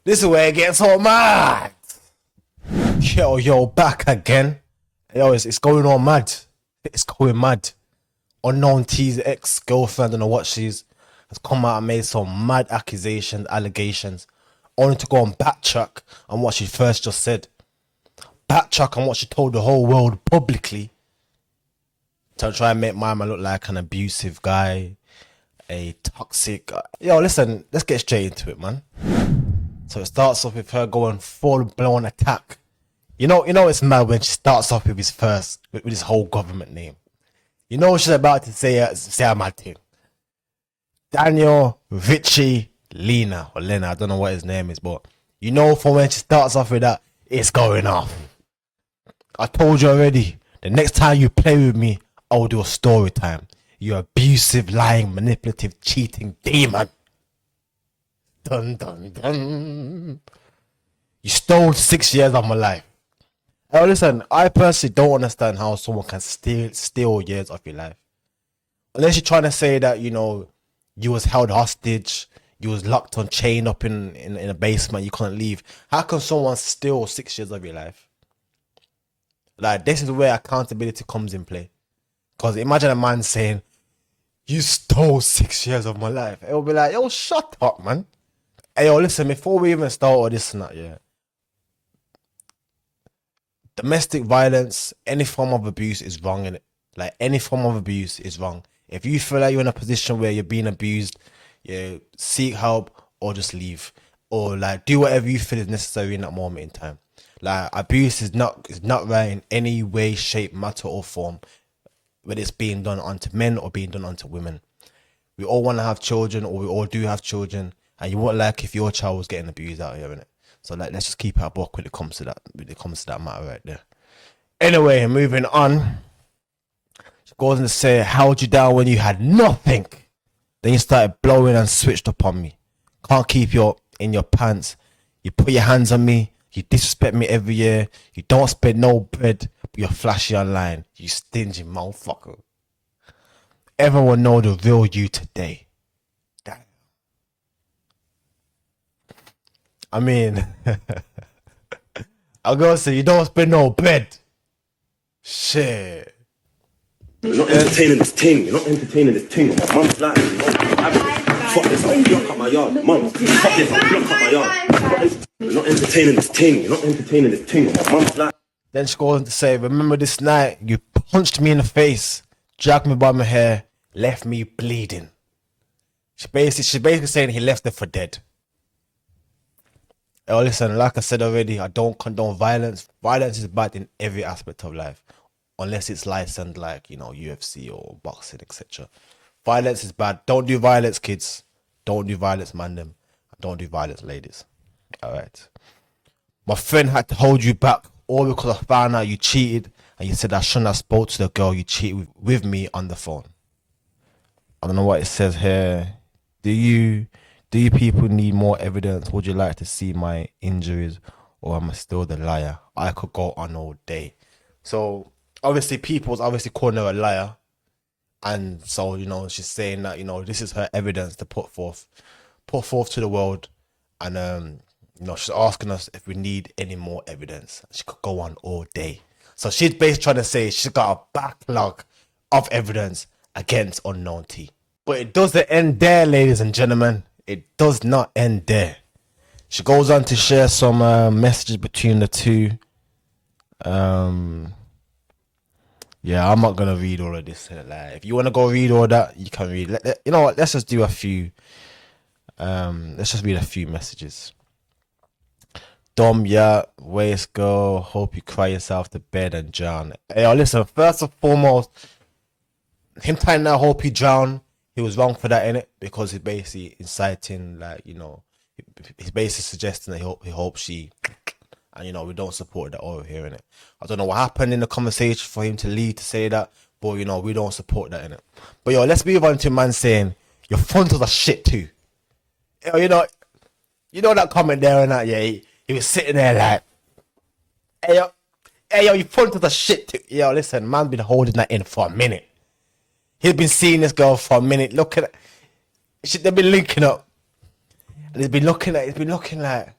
This is where it gets all mad. Yo, back again. Yo, it's going on mad. It's going mad. Unknown T's ex-girlfriend, I don't know what she's, has come out and made some mad accusations, allegations, only to go and backtrack on what she first just said. Backtrack on what she told the whole world publicly. To try and make my man look like an abusive guy, a toxic. Yo, listen, let's get straight into it, man. So it starts off with her going full-blown attack. You know it's mad when she starts off with his whole government name. You know she's about to say a mad thing. Daniel Richie Lena, or Lena, I don't know what his name is, but you know from when she starts off with that, it's going off. I told you already, the next time you play with me, I'll do a story time. You abusive, lying, manipulative, cheating demon. Dun dun dun. You stole 6 years of my life. Oh, listen, I personally don't understand how someone can steal years of your life. Unless you're trying to say that, you know, you was held hostage, you was locked on chain up in a basement, you couldn't leave. How can someone steal 6 years of your life? Like, this is where accountability comes in play. Because imagine a man saying, you stole 6 years of my life. It will be like, yo, shut up, man. Hey, yo, listen, before we even start all this and that, yeah. Domestic violence, any form of abuse is wrong, innit? Like, any form of abuse is wrong. If you feel like you're in a position where you're being abused, yeah, seek help or just leave. Or, like, do whatever you feel is necessary in that moment in time. Like, abuse is not right in any way, shape, matter or form, whether it's being done onto men or being done onto women. We all want to have children, or we all do have children, and you won't like if your child was getting abused out here, innit? So, like, let's just keep our book when it comes to that matter right there. Anyway, moving on. She goes on to say, held you down when you had nothing. Then you started blowing and switched up on me. Can't keep you in your pants. You put your hands on me. You disrespect me every year. You don't spend no bread, but you're flashy online. You stingy motherfucker. Everyone know the real you today. Damn. I mean, I'm gonna say you don't spend no bread. Shit. You're not entertaining this thing. You're not entertaining this thing. Mum's like, fuck this, I'll block up my yard. Mum, fuck this, I'll block up my yard. You're not entertaining this thing. You're not entertaining this thing. Mum's like. Then she goes on to say, remember this night you punched me in the face, dragged me by my hair, left me bleeding. She's basically saying he left her for dead. Oh, listen, like I said already, I don't condone violence. Violence is bad in every aspect of life, unless it's licensed, like, you know, UFC or boxing, etc. Violence is bad. Don't do violence, kids. Don't do violence, man. Them. Don't do violence, ladies. All right. My friend had to hold you back, all because I found out you cheated, and you said I shouldn't have spoke to the girl you cheated with me on the phone. I don't know what it says here. Do you people need more evidence? Would you like to see my injuries, or am I still the liar? I could go on all day. So obviously people's obviously calling her a liar, and so, you know, she's saying that, you know, this is her evidence to put forth to the world, and you know, she's asking us if we need any more evidence. She could go on all day. So she's basically trying to say she's got a backlog of evidence against Unknown T. But it doesn't end there, ladies and gentlemen. It does not end there. She goes on to share some messages between the two. Yeah, I'm not gonna read all of this. Like, if you want to go read all that, you can read. You know what? Let's just do a few. Let's just read a few messages. Dom, yeah, waist girl, hope you cry yourself to bed and drown. Hey, listen, first and foremost, him tying that hope he drown, he was wrong for that, innit? Because he's basically inciting, like, you know, he's basically suggesting that he hopes she, and, you know, we don't support that over here, innit? I don't know what happened in the conversation for him to leave to say that, but, you know, we don't support that, innit? But, yo, let's move on to man saying, your frontals are shit too. Yo, you know that comment there and that, yeah, he was sitting there like, hey yo, your frontals are shit too. Yo, listen, man's been holding that in for a minute. He's been seeing this girl for a minute. Look at it. They've been linking up. And he's been looking like,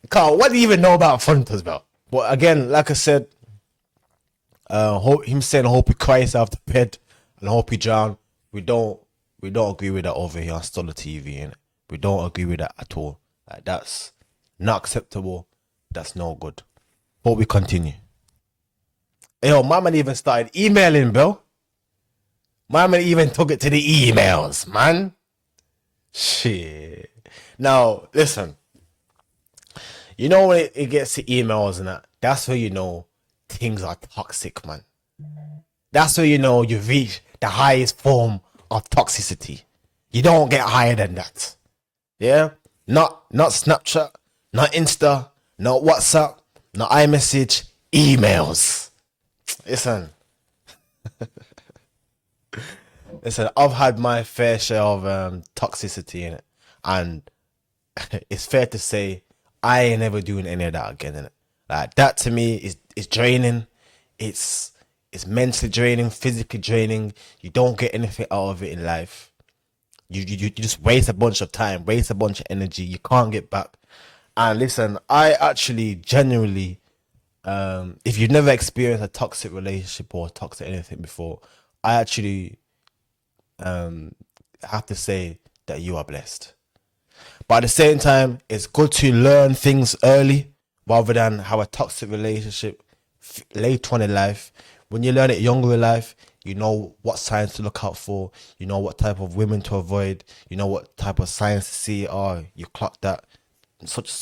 Carl, what do you even know about Funtas, bro? But again, like I said, him saying, "I hope he cries after bed and I hope he drown." We don't, we don't agree with that over here on Stulla TV, and we don't agree with that at all. Like that's not acceptable. That's no good. But we continue. Yo, my man even started emailing, bro. My man even took it to the emails, man. Shit. Now, listen. You know when it gets to emails and that's where you know things are toxic, man. That's where you know you've reached the highest form of toxicity. You don't get higher than that. Yeah? Not Snapchat, not Insta, not WhatsApp, not iMessage, emails. Listen. Listen, I've had my fair share of toxicity in it. And it's fair to say I ain't never doing any of that again, innit? Like that to me is draining. It's mentally draining, physically draining. You don't get anything out of it in life. You just waste a bunch of time, waste a bunch of energy. You can't get back. And listen, I actually genuinely, if you've never experienced a toxic relationship or toxic anything before, I actually have to say that you are blessed. But at the same time, it's good to learn things early rather than have a toxic relationship later on in life. When you learn it younger in life, you know what signs to look out for. You know what type of women to avoid. You know what type of signs to see. Oh, you clock that. Such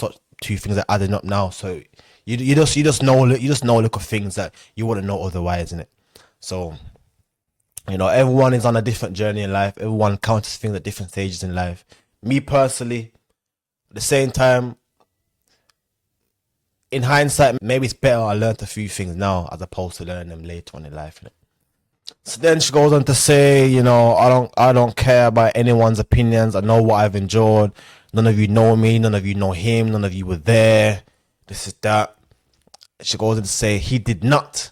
two things are adding up now. So you just know little things that you wouldn't know otherwise, innit? So you know, everyone is on a different journey in life. Everyone encounters things at different stages in life. Me personally, at the same time, in hindsight, maybe it's better I learned a few things now as opposed to learning them later on in life. Innit? So then she goes on to say, you know, I don't care about anyone's opinions. I know what I've endured. None of you know me. None of you know him. None of you were there. This is that. She goes on to say he did not,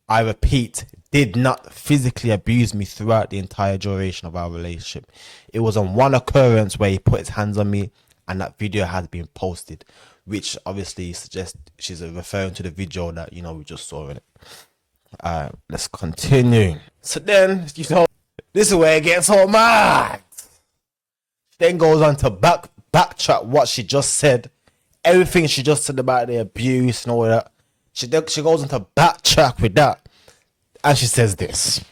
I repeat, did not physically abuse me throughout the entire duration of our relationship. It was on one occurrence where he put his hands on me, and that video has been posted, which obviously suggests she's referring to the video that, you know, we just saw in it. Let's continue. So then, you know, this is where it gets all mad. Then goes on to backtrack what she just said, everything she just said about the abuse and all that. She goes on to backtrack with that, and she says this.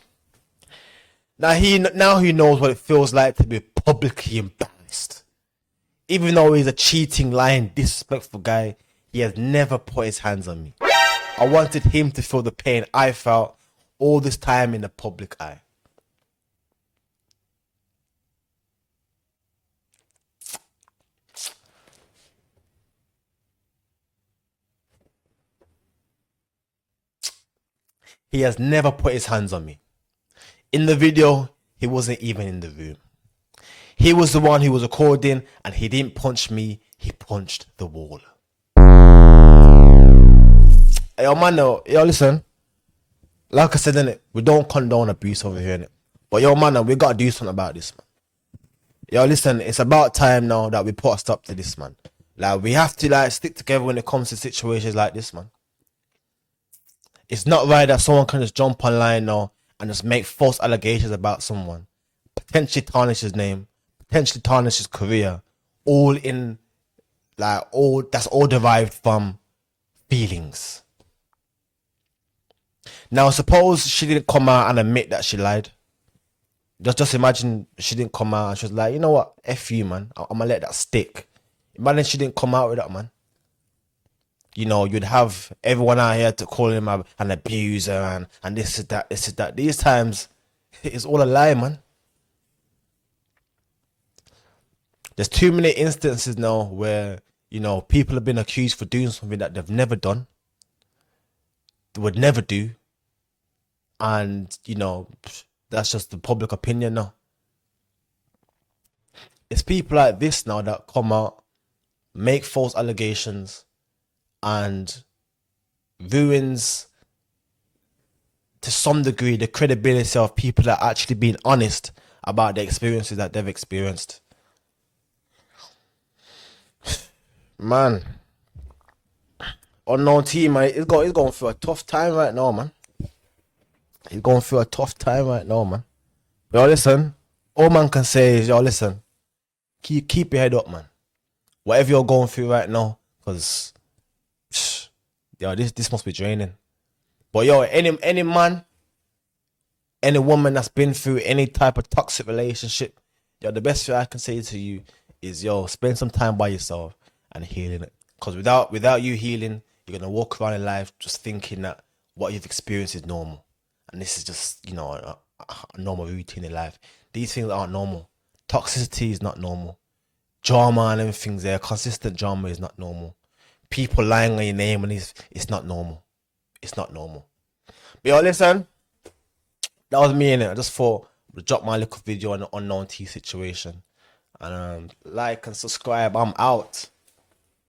Now he knows what it feels like to be publicly embarrassed. Even though he's a cheating, lying, disrespectful guy, he has never put his hands on me. I wanted him to feel the pain I felt all this time in the public eye. He has never put his hands on me. In the video, he wasn't even in the room. He was the one who was recording, and he didn't punch me, he punched the wall. Yo, man, yo, listen. Like I said, innit, we don't condone abuse over here, innit? But yo, man, we gotta do something about this, man. Yo, listen, it's about time now that we put a stop to this, man. Like, we have to, like, stick together when it comes to situations like this, man. It's not right that someone can just jump online now and just make false allegations about someone, potentially tarnish his name, potentially tarnish his career, all in, like, that's all derived from feelings. Now, suppose she didn't come out and admit that she lied. Just imagine she didn't come out and she was like, you know what, F you, man. I'm gonna let that stick. Imagine she didn't come out with that, man. You know, you'd have everyone out here to call him an abuser and this is that, this is that. These times, it's all a lie, man. There's too many instances now where, you know, people have been accused for doing something that they've never done, they would never do. And, you know, that's just the public opinion now. It's people like this now that come out, make false allegations, and ruins to some degree the credibility of people that are actually being honest about the experiences that they've experienced. Man, unknown team, man. He's going through a tough time right now, man. He's going through a tough time right now, man. Yo, listen. All man can say is, yo, listen. Keep your head up, man. Whatever you're going through right now, because, yo, this must be draining. But yo, any man, any woman that's been through any type of toxic relationship, yo, the best thing I can say to you is, yo, spend some time by yourself and healing it. Because without you healing, you're gonna walk around in life just thinking that what you've experienced is normal, and this is just, you know, a normal routine in life. These things aren't normal. Toxicity is not normal. Drama and everything's there. Consistent drama is not normal. People lying on your name and it's not normal. It's not normal. But yo, listen, that was me in it. I just thought to drop my little video on the unknown T situation. And like and subscribe. I'm out.